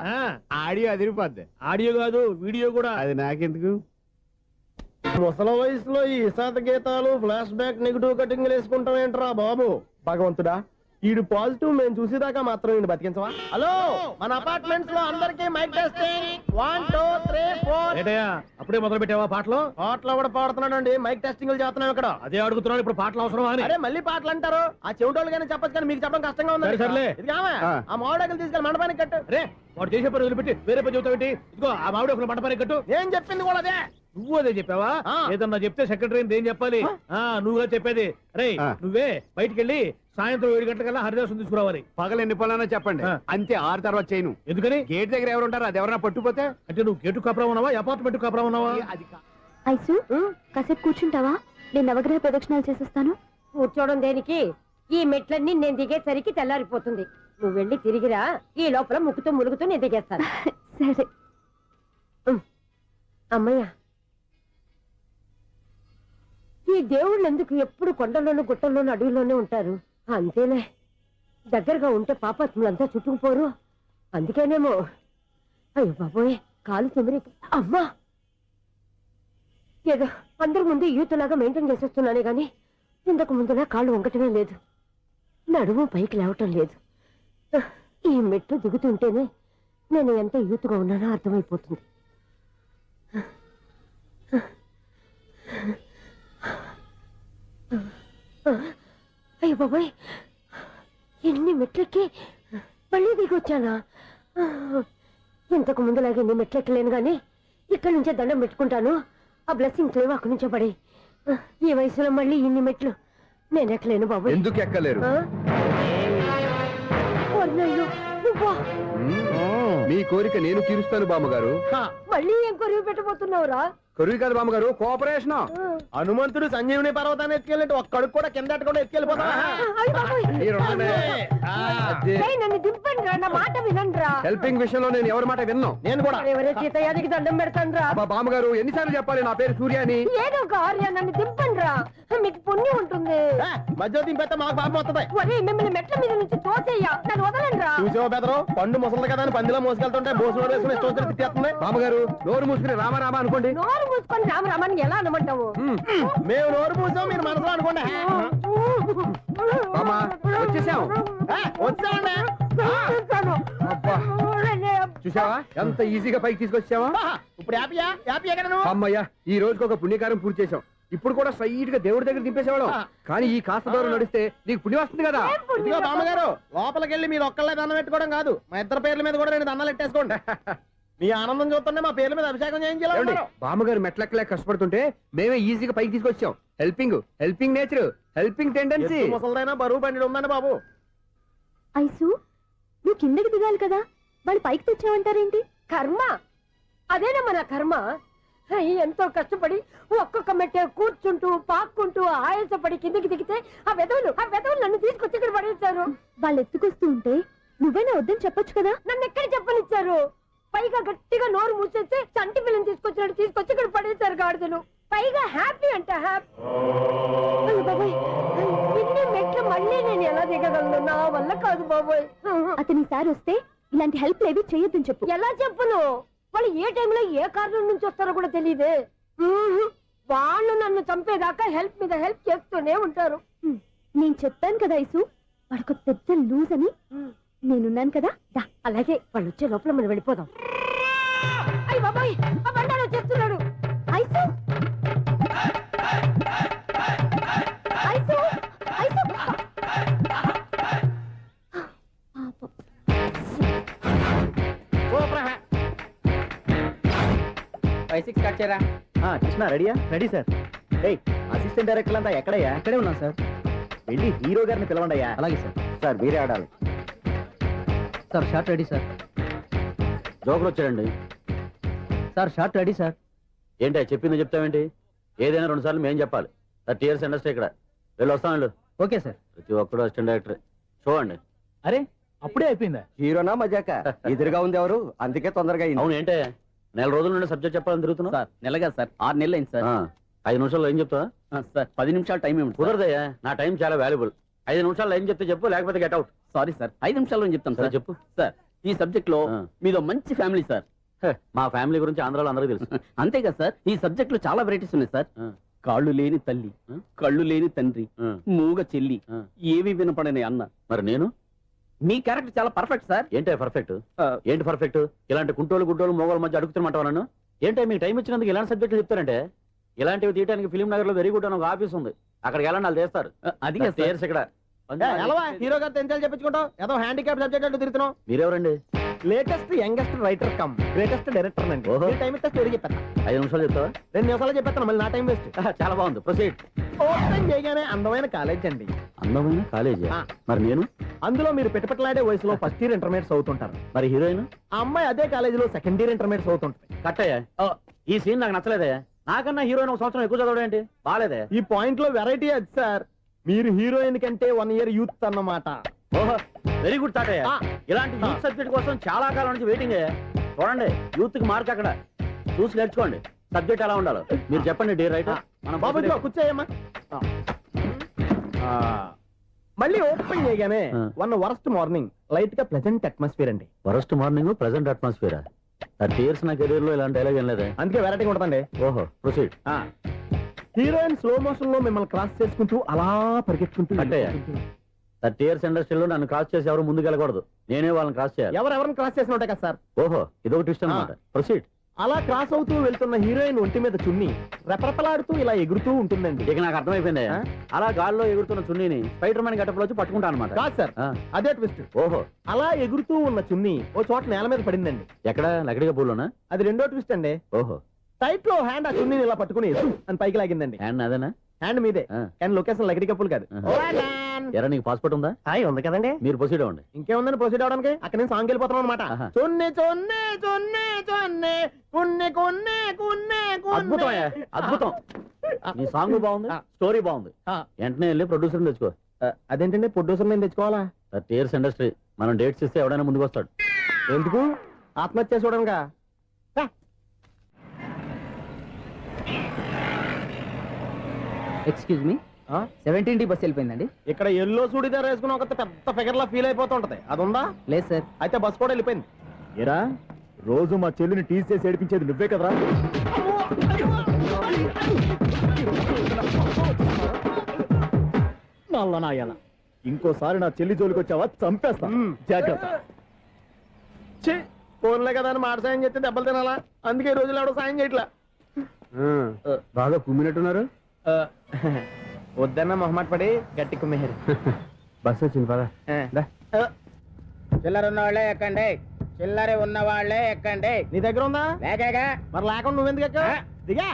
S5: ఆడియో అదిరిపోద్ది.
S4: ఆడియో కాదు, వీడియో కూడా.
S5: అది నాకెందుకు?
S6: ముసల వయసులో ఈ ఇసాత గీతాలు, ఫ్లాష్ బ్యాక్, నెగిటివ్ కటింగ్ వేసుకుంటాం ఏంట్రా బాబు? భగవంతుడా,
S7: ఈడు పాజిటివ్ మేము చూసేదాకా మాత్రం ఈయన బతికించవా? హలో, మన అపార్ట్మెంట్స్ లో అందరికీ మైక్ టెస్టింగ్ 1 2 3 4.
S4: ఏంటయ్యా అప్పుడే మొదలు పెట్టావా పాటలు?
S7: పాటలు కూడా పాడుతున్నాడు, మైక్ టెస్టింగ్ చేస్తున్నాం ఇక్కడ.
S4: అదే అడుగుతున్నాడు, ఇప్పుడు పాటలు అవసరమా అని.
S7: అరే మళ్ళీ పాటలు అంటారు, ఆ చెవిటోళ్ళు కానీ చెప్పచ్చు, కానీ మీకు చెప్పడం కష్టంగా ఉంది.
S4: సరే, సర్లే.
S7: ఇది కావా? ఆ మామిడాకులు తీసుకెళ్ళి మండపానికి కట్టు.
S4: అరే వాడు చేసే పని వదిలిపెట్టి వేరే పని చెబుతావు ఏంటి? ఇదిగో ఆ మామిడి ఒకరు మంటపానికి కట్టు.
S7: నేను చెప్పింది కూడా అదే.
S4: నువ్వు అదే చెప్పావా?
S7: ఆ.
S4: ఏదన్నా చెప్తే సెక్రటరీ ఏం చెప్పాలి? నువ్వుగా చెప్పేది. అరే నువ్వే బయటికి వెళ్ళి సాయంత్రం 7 గంటలకల్లా హరిదాసం తీసుకురావాలి.
S5: పగలు ఎన్ని పనులన్నా చెప్పండి,
S4: ఆ.
S5: అంతే. 6 తర్వాత చేయను.
S4: ఎందుకని?
S5: గేట్ దగ్గర ఎవరు ఉంటారు, అది ఎవరన్నా పట్టుపోతే
S4: అంటే నువ్వు గేటు కాపురా ఉన్నావా, అపార్ట్మెంట్ కాపురా ఉన్నావా?
S5: అది
S8: ఐసు కాసేపు కూర్చుంటావా? నేను నవగ్రహ ప్రదక్షిణాలు చేసేస్తాను.
S10: కూర్చోవడం దేనికి? ఈ మెట్లన్నీ నేను దిగేసరికి తెల్లారిపోతుంది. నువ్వు వెళ్ళి తిరిగిరా, ఈ లోపల ముక్కుతూ ములుగుతూ నేను దిగేస్తాను.
S8: సరే.
S10: అమ్మయ్య, ఈ దేవుళ్ళు ఎందుకు ఎప్పుడు కొండల్లోనూ గుట్టల్లోనూ అడవిలోనే ఉంటారు? అంతేలే, దగ్గరగా ఉంటే పాపాత్ములంతా చుట్టుకుపోరు. అందుకేనేమో. అయ్యో బాబోయ్, కాలు తిమిరి. అమ్మా, ఏదో అందరి ముందు యూత్లాగా మెయింటైన్ చేసేస్తున్నానే గాని ఇంతకు ముందులా కాళ్ళు వంకటమే లేదు, నడుము పైకి లేవటం లేదు. ఈ మెట్లు దిగుతుంటేనే నేను ఎంత యూత్గా ఉన్నానో అర్థమైపోతుంది. అయ్యో బాబాయ్, ఎన్ని మెట్లెక్కి మళ్ళీ దిగొచ్చానా? ఇంతకు ముందులాగే ఎన్ని మెట్లెక్కలేను గాని ఇక్కడి నుంచే దండం పెట్టుకుంటాను. ఆ బ్లెస్సింగ్స్ లేవు అక్కడి నుంచే పడి. ఈ వయసులో మళ్ళీ ఇన్ని మెట్లు నేను ఎక్కలేను బాబు.
S5: ఎందుకు ఎక్కలేరు? మీ కోరిక నేను తీరుస్తాను బామ్మగారు.
S10: మళ్ళీ ఏం కొరివి పెట్టబోతున్నావురా?
S5: కొరివి కాదు బామ్మగారు, కోఆపరేషన్.
S7: హనుమంతుడు సంజీవుని పర్వతాన్ని ఎత్తుకెళ్ళినట్టు ఒక్కడికి కూడా కింద ఎట్టకుండా ఎత్తుకెళ్ళిపోతా.
S10: అయ్ బాబోయ్. ఏయ్, నన్ను దింపండి రా, నా మాట వినండి రా.
S5: హెల్పింగ్ విషయంలో నేను ఎవరి మాట విన్నాను.
S7: నేను కూడా.
S10: ఎవరే సీతయ్యానికి దండం పెడతాను రా.
S5: బామ్మగారు ఎన్నిసార్లు చెప్పాలి నా పేరు సూర్య అని?
S10: ఏదో ఒక ఆర్య, నన్ను దింపండి రా, మీకు పుణ్యం ఉంటుంది.
S7: మధ్య దింపేస్తే మాకు పాపం వస్తుంది.
S10: ఒరే, మిమ్మల్ని మెట్ల మీద నుంచి తోసేయ్యా, నన్ను వదలండి రా.
S7: చూసావా బెదరు, పండు ముసలి కదా అని పందిలో మోసుకెళ్తుంటే బోసులో వేసుకుని ఇష్టం తిట్టేస్తుంది.
S5: బామ్మగారు నోరు మూసుకుని రామారామ అనుకోండి.
S10: నోరు మూసుకొని రామరామాన్ని ఎలా అనమంటావు?
S7: మేము నోరు మూసాం, మీరు మనసులో అనుకోండి.
S5: బామ్మ వచ్చేసాం.
S7: వచ్చామండి.
S5: అబ్బా, చూసావా ఎంత ఈజీగా పైకి తీసుకొచ్చావా?
S7: ఇప్పుడు హ్యాపీయా? హ్యాపీయా కదా నువ్వు?
S5: అమ్మయ్యా, ఈ రోజుకి ఒక పుణ్యకారం పూర్తి చేసాం. ఇప్పుడు కూడా స్ట్రైట్ గా దేవుడి దగ్గర దింపేసేవాడు. కానీ ఈ కాస్త దూరం నడిస్తే నీకు పుణ్యం వస్తుంది కదా.
S7: ఇదిగో బామ్మగారు, లోపలికి వెళ్ళి మీరు ఒక్కళ్ళే దండం పెట్టుకోవడం కాదు, మా ఇద్దరు పేర్ల మీద కూడా 2 దండాలు ఎట్టేసుకోండి. మీ ఆనందం చూస్తుంటే మా పేర్ల మీద అభిషేకం చేయించాలి.
S5: బామ్మగారు మెట్లెక్కలే కష్టపడుతుంటే మేమే ఈజీగా పైకి తీసుకొచ్చాం. Helping nature, helping tendency.
S7: ముసలిదైనా బరువు బండి ఉందండి బాబు.
S8: ఐసు నువ్వు కిందకి దిగాలి కదా, వాళ్ళు పైకి తెచ్చావంటారేంటి?
S10: కర్మ, అదేనమ్మా నా కర్మ. ఎంతో కష్టపడి ఒక్కొక్క మెట్ట కూర్చుంటూ పాక్కుంటూ ఆయాసపడి కిందికి దిగితే ఆ వెధవులు నన్ను తీసుకొచ్చి ఇక్కడ పడేశారు.
S8: వాళ్ళు ఎత్తుకొస్తూ ఉంటే నువ్వేనా వద్దని చెప్పొచ్చు కదా.
S10: నన్ను ఎక్కడ చెప్పనిచ్చారు? పైగా గట్టిగా నోరు మూసేస్తే చంటి పిల్లని తీసుకొచ్చినట్టు తీసుకొచ్చి ఇక్కడ పడేశారు గాడిదలు. పైగా హ్యాపీ అంట హ్యాపీ. బాబోయ్, ఇన్ని మెట్లు మళ్ళీ నేను ఎలా దిగగలను? నా వల్ల కాదు బాబోయ్.
S8: అతని సార్ వస్తే ఇలాంటి హెల్ప్ లేవి చేయొద్దని చెప్పు.
S10: ఎలా చెప్పును? వాళ్ళు ఏ టైంలో ఏ కారణం నుంచి వస్తారో కూడా తెలియదే. వాళ్ళు నన్ను చంపేదాకా హెల్ప్ మీద హెల్ప్ చేస్తూనే ఉంటారు.
S8: నేను చెప్పాను కదా ఐసు, వాడికి పెద్ద లూజ్ అని. నేనున్నాను కదా.
S10: అలాగే, వాళ్ళు వచ్చే లోపల మనం వెళ్ళిపోదాం. అయ్య బాబాయ్, ఆ బండారు వచ్చేస్తున్నాడు.
S8: ఐసు ఐసు ఐసు
S7: కృష్ణ రెడీయా? Ready sir. అసిస్టెంట్ డైరెక్టర్ అంతా ఎక్కడయ్యా?
S9: ఇక్కడే ఉన్నాం సార్.
S7: వెళ్ళి హీరో గారిని పిలవండి అయ్యా.
S9: అలాగే సార్.
S7: సార్ మీరే ఆడాలి.
S9: Sir shot ready sir.
S5: Joker వచ్చాడండి.
S9: Sir shot ready sir.
S5: ఏంటి చెప్పింది చెప్తావేంటి? ఏదైనా 2 సార్లు మేము చెప్పాలి. 30 years ఇండస్ట్రీ ఇక్కడ. వెళ్ళి వస్తాం వెళ్ళు.
S9: Okay sir.
S5: ప్రతి ఒక్కడు అసిస్టెంట్ డైరెక్టర్. చూడండి.
S4: అరే అప్పుడే అయిపోయిందా?
S7: హీరోనా మజాక? ఎదురుగా ఉంది ఎవరు, అందుకే తొందరగా అయింది.
S5: అవును, ఏంటే 4 రోజుల నుండి సబ్జెక్ట్ చెప్పాలని తిరుగుతున్నా?
S9: సార్ నెలగా సార్, 6 నెలలు అయింది సార్.
S5: 5 నిమిషాల్లో ఏం చెప్తా
S9: సార్? 10 నిమిషాలు టైం ఏమిటి?
S5: కుదరదయ్యా, నా టైం చాలా వాల్యుబుల్. 5 నిమిషాల్లో ఏం చెప్తే చెప్పు, లేకపోతే గెట్ అవుట్.
S9: సారీ సార్, 5 నిమిషాల్లో చెప్తాను సార్.
S5: చెప్పు
S9: సార్, ఈ సబ్జెక్ట్ లో మీదో మంచి ఫ్యామిలీ సార్.
S5: మా ఫ్యామిలీ గురించి ఆంధ్రాలో అందరికీ తెలుసు.
S9: అంతే కదా సార్, ఈ సబ్జెక్ట్ లో చాలా వెరైటీస్ ఉన్నాయి సార్. కాళ్ళు లేని తల్లి, కళ్ళు లేని తండ్రి, మూగ చెల్లి, ఏవి వినపడని అన్న.
S11: మరి నేను
S9: మీ క్యారెక్టర్ చాలా పర్ఫెక్ట్ సార్.
S11: ఏంటే పర్ఫెక్ట్? ఏంటి పర్ఫెక్ట్? ఇలాంటి కుంటోలు గుడ్డోలు మోగోళ్ళ మధ్య అడుగుతున్నమాట నన్ను. ఏంటంటే మీకు టైం ఇచ్చినందుకు ఇలాంటి సబ్జెక్టులు చెప్తారంటే, ఇలాంటివి తీయడానికి ఫిలిం నగర్ లో వెరీ గుడ్ అని ఒక ఆఫీస్ ఉంది, అక్కడికి వెళ్ళండి, వాళ్ళు చేస్తారు.
S9: అది
S11: చేర్స్ ఇక్కడ
S7: హీరో గారితో ఎంజాయ్ చెప్పించుకుంటావు ఏదో హ్యాండిక్యాప్ సబ్జెక్ట్ అంటూ తిరుగుతున్నావు.
S11: మీరెవరండి?
S7: Latest youngest writer cum greatest director అండి.
S11: ఓహో.
S7: టైం ఇస్తే స్టోరీ చెప్పేస్తా.
S11: 5 నిమిషాలు చెప్తావా?
S7: 2 నిమిషాలు చెప్పేస్తాను, మళ్ళీ నా టైం వేస్ట్.
S11: చాలా బాగుంది, ప్రొసీడ్.
S7: ఓపెన్ చేయగానే అందమైన కాలేజ్ అండి.
S11: అందమైన కాలేజీ.
S7: ఆ.
S11: మరి నేను?
S7: అందులో మీరు పెట్టుపట్లాడే వయసులో ఫస్ట్ ఇయర్ ఇంటర్మీడియట్స్ అవుతుంటారు.
S11: మరి హీరోయిన్?
S7: ఆ అమ్మాయి అదే కాలేజీలో సెకండ్ ఇయర్ ఇంటర్మీడియట్స్ అవుతుంటాయి.
S11: కట్టయ్యా, ఈ సీన్ నాకు నచ్చలేదే. నాకన్నా హీరోయిన్ ఒక సంవత్సరం ఎక్కువ చదవడం ఏంటి? బాలేదే.
S7: ఈ పాయింట్ లో వెరైటీ అది సార్, మీరు హీరోయిన్ కంటే 1 ఇయర్ యూత్ అన్నమాట.
S11: ఓహో, వెరీ గుడ్ తాటయ్య.
S7: ఆ.
S11: ఇలాంటి యూత్ సబ్జెక్ట్ కోసం చాలా కాలం నుంచి వెయిటింగ్. చూడండి, యూత్ కి మార్క్ అక్కడ చూసి నేర్చుకోండి. సబ్జెక్ట్ ఎలా ఉండాలో మీరు చెప్పండి డియర్ రైటర్. మనం
S7: బాబు ఇదిగో కూర్చోయమ్మా. మళ్ళీ ఓపెన్ చేయగానే
S11: ఆ.
S7: వరస్ట్ మార్నింగ్ లైట్ గా ప్లెజెంట్ అట్మాస్ఫియర్ అండి.
S11: First morning present atmosphere. 30 years నా కెరీర్ లో ఇలాంటి డైలాగ్ ఏం లేదే.
S7: అందుకే వెరైటీ ఉంటుందండి.
S11: ఓహో, ప్రొసీడ్.
S7: హీరోయిన్ స్లో మోషన్ లో మిమ్మల్ని క్రాస్ చేసుకుంటూ అలా పరిగెత్తుకుంటూ
S11: కట్టయ్య. 30 years ఇండస్ట్రీలో నన్ను క్రాస్ చేసి ఎవరు ముందుకు వెళ్ళకూడదు, నేనే వాళ్ళని క్రాస్ చేయాలి.
S7: ఎవరెవరిని క్రాస్ చేసిన ఉంటాయి కదా సార్.
S11: ఓహో, ఇదొక ట్విస్ట్ అన్నమాట. ప్రొసీడ్.
S7: అలా క్రాస్ అవుతూ వెళ్తున్న హీరోయిన్ ఒంటి మీద చున్ని రెపరెపలాడుతూ ఇలా ఎగురుతూ ఉంటుందండి.
S11: ఇక నాకు అర్థమైపోయింది.
S7: ఆ?
S11: అలా గాల్లో ఎగురుతున్న చున్నీని స్పైడర్ మ్యాన్ గట్టపులో వచ్చి పట్టుకుంటా అనమాట.
S7: కాదు సార్, అదే ట్విస్ట్.
S11: ఓహో,
S7: అలా ఎగురుతూ ఉన్న చున్ని ఓ చోట నేల మీద పడిందండి.
S11: ఎక్కడ? లకడిగా పూలోనా?
S7: అది రెండో ట్విస్ట్ అండి.
S11: ఓహో,
S7: టైట్ లో హ్యాండ్ ఆ చున్నీని ఇలా పట్టుకుని సు అని పైకి లాగిందండి.
S11: హ్యాండ్ అదేనా?
S7: హ్యాండ్ మీదే,
S11: ఆ.
S7: కానీ లొకేషన్ లకడి కప్పులు కాదు.
S11: ఎరా, నీకు పాస్పోర్ట్ ఉందా?
S7: హాయ్ ఉంది కదండి.
S11: మీరు ప్రొసీడ్ అవ్వండి.
S7: ఇంకేముందని ప్రొసీడ్ అవడానికి, అక్కడ నేను సాంగ్ వెళ్ళిపోతున్నాం అనమాట.
S11: ఆహా.
S7: చున్ని చున్ని చున్ని చున్ని కున్ని కున్ని కున్ని
S11: అద్భుతం అయ్యా, అద్భుతం. నీ సాంగ్ బాగుంది, స్టోరీ బాగుంది. వెంటనే వెళ్ళి ప్రొడ్యూసర్ తెచ్చుకో.
S7: అదేంటండి ప్రొడ్యూసర్ నేను తెచ్చుకోవాలా?
S11: 30 years ఇండస్ట్రీ, మనం డేట్స్ ఇస్తే ఎవడైనా ముందుకు వస్తాడు.
S7: ఎందుకు? ఆత్మహత్య చూడనుగా.
S9: Excuse me, 17D bus వెళ్ళిపోయిందండి.
S7: ఇక్కడ ఎల్లో చూడిదార్ వేసుకుని ఒక పెద్ద ఫిగర్ లా ఫీల్ అయిపోతుంటది, అది ఉందా?
S9: లేదు సార్.
S7: అయితే బస్ కూడా వెళ్ళిపోయింది. ఏరా, రోజు మా చెల్లిని టీస్ చేసి ఏడిపించేది నువ్వే కదరా? నాయన, ఇంకోసారి నా చెల్లి జోలికి వచ్చావా చంపేస్తా, జాగ్రత్త. ఫోన్లే కదా అని మాట సాయం చేస్తే దెబ్బలు తినాలా? అందుకే ఈ రోజులు ఎవడో సాయం చేయట్లా.
S11: బాగా కుమ్మినట్టున్నారు.
S7: వద్దన్న మొహమాట పడి గట్టి కుమ్మేరు.
S11: బస్ వచ్చింది పద.
S6: చిల్లర ఉన్న వాళ్ళే ఎక్కండి, చిల్లర ఉన్న వాళ్ళే ఎక్కండి.
S7: నీ దగ్గర ఉందా?
S6: లేకగా
S7: మరి లేకుండా నువ్వెందుకు ఎక్కావు? దిగా.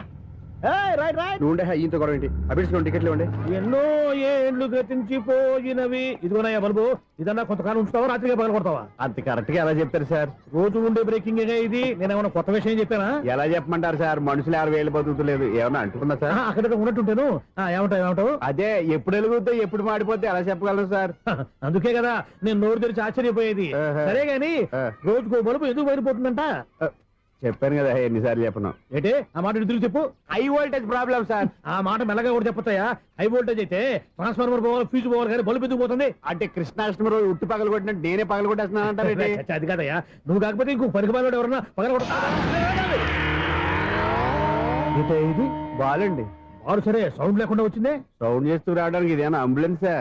S7: Right right.
S11: నువ్వు ఈయంతో గొడవ ఏంటి? అభిడ్స్ టికెట్లు ఇవ్వండి.
S4: ఎన్నో ఏండ్లు గతించిపోయినవి. ఇదిగోనయ్యా బల్బు, ఇదన్నా కొంతకాలం ఉంచుతావా, రాత్రిగా పగల కొడతావా?
S11: అంత కరెక్ట్ గా ఎలా చెప్తారు సార్?
S4: రోజు ఉండే బ్రేకింగ్ ఇది. నేనేమన్నా కొత్త విషయం చెప్పానా?
S11: ఎలా చెప్పమంటారు సార్? మనుషులు 60 వేలు బతుకుతలేదు, ఏమన్నా అంటున్నా సార్?
S4: అక్కడ ఉన్నట్టుంటాను. ఏమంటావు?
S11: అదే ఎప్పుడు వెలుగుతో ఎప్పుడు మాడిపోతే ఎలా చెప్పగలరు సార్?
S4: అందుకే కదా నేను నోరు తెరిచి ఆశ్చర్యపోయేది. సరే గాని రోజుకో బల్బు ఎందుకు బయటపోతుందంట?
S11: చెప్పాను కదా ఎన్నిసార్లు చెప్పను.
S4: ఏంటే ఆ మాట తిరిగి చెప్పు.
S11: High voltage problem sir.
S4: ఆ మాట మెల్లగా కూడా చెప్పొచ్చాయా? హై వోల్టేజ్ అయితే ట్రాన్స్ఫార్మర్ పోవాలి, ఫ్యూజ్ పోవాలి, కానీ బల్బు ఎందుకు పోతుంది?
S11: అంటే కృష్ణాష్టమి రోజు ఉట్టి పగలు కొట్టినట్టు నేనే పగలు కొట్టేస్తున్నాను అంటారు.
S4: అది కాదయ్యా, నువ్వు కాకపోతే ఇంకో పనికి బాగా ఎవరన్నా పగల కొడతా. ఇది
S11: బాలండి.
S4: వారు సరే సౌండ్ లేకుండా వచ్చిందే.
S11: సౌండ్ చేస్తూ రావడానికి ఇదేనా అంబులెన్సా?